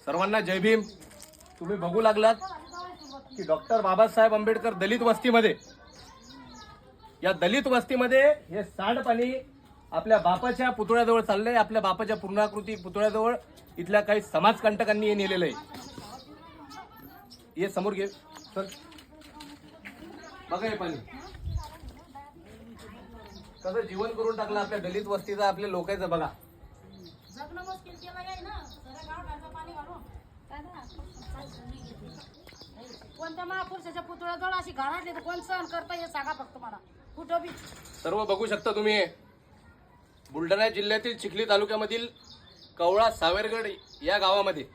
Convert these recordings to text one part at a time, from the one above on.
सर्वांना जय भीम। तुम्ही बघू लागलात की डॉक्टर बाबासाहेब आंबेडकर दलित वस्तीमध्ये, या दलित वस्तीमध्ये हे सांडपाणी आपल्या बापाच्या पुतळ्याजवळ चाललंय। आपल्या बापाच्या पूर्णाकृती पुतळ्याजवळ इथल्या काही समाजकंटकांनी हे नेलेलं आहे। हे समोर घे चल, बघा हे पाणी कसं जीवन करून टाकलं आपल्या दलित वस्तीचं, आपल्या लोकांचं। बघा कोणत्या महापुरुषाच्या पुतळ्याजवळ अशी घाणाटली तर कोण सहन करता हे सांगा फक्त मला। कुठं बी सर्व बघू शकता तुम्ही। बुलढाणा जिल्ह्यातील चिखली तालुक्यामधील कवळा सावेरगड या गावामध्ये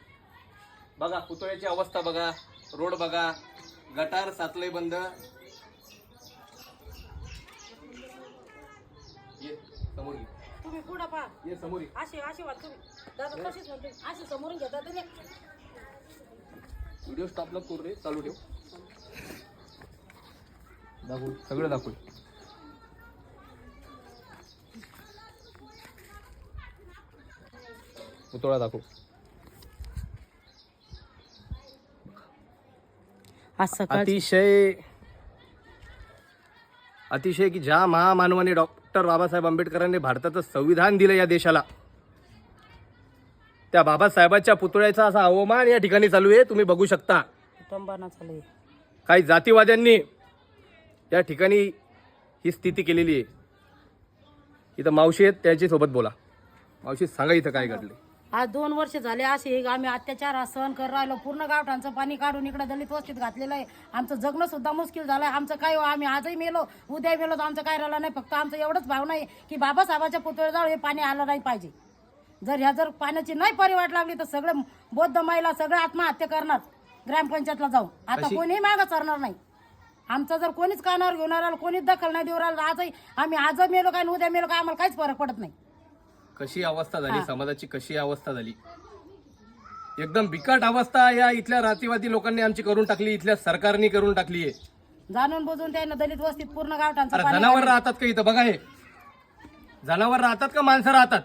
बघा पुतळ्याची अवस्था बघा, रोड बघा, गटार साचलंय बंद। ये समोर ये, तुम्ही पुढं पहा, ये समोर ये। अशी अशी वाट तुम्ही दादा कशीच म्हणते अशी समोरून घेता तुम्ही। व्हिडिओ स्टॉप नको करू रे, चालू ठेव। दाखव सगळं दाखव। पुतळा दाखव। अतिशय की ज्या महामानवाने डॉक्टर बाबासाहेब आंबेडकरांनी भारताचं संविधान दिलं या देशाला, त्या बाबासाहेबांच्या पुतळ्याचा असा अवमान या ठिकाणी चालू आहे। तुम्ही बघू शकता काही जातीवाद्यांनी या ठिकाणी ही स्थिती केलेली आहे। इथं मावशी आहेत, त्यांच्या सोबत बोला। मावशी सांगा इथं काय घडले। आज 2 वर्ष झाले असे आम्ही अत्याचार सहन कर राहिलो। पूर्ण गावठांचं पाणी काढून इकडे दलित वस्तीत घातलेलं आहे। आमचं जगणं सुद्धा मुश्किल झालंय। आमचं काय आम्ही आजही मेलो उद्या मेलो तर आमचं काय राहिलं नाही। फक्त आमचं एवढंच भावना आहे की बाबासाहेबांच्या पुतळ्याजवळ हे पाणी आलं नाही पाहिजे। जर पाण्याची नाही परिवाट लागली तर सगळे बौद्ध महिला सगळे आत्महत्या करणार ग्रामपंचायतला जाऊन। आता कोणीही मागं सरणार नाही। आमचं जर कोणीच कानावर घेऊन राहिलं, कोणीच दखल नाही देऊ राहिलं, आजही आम्ही आज मेलो काय उद्या मेलो काय आम्हाला काहीच फरक पडत नाही। कशी अवस्था झाली समाजाची, कशी अवस्था झाली, एकदम बिकट अवस्था या इथल्या रातीवादी लोकांनी आमची करून टाकली, इथल्या सरकारने करून टाकली आहे। जाणून बुजून त्यानं दलित वस्तीत पूर्ण गावठांचं जनावर राहतात का इथं? बघा हे जनावर राहतात का माणसं राहतात?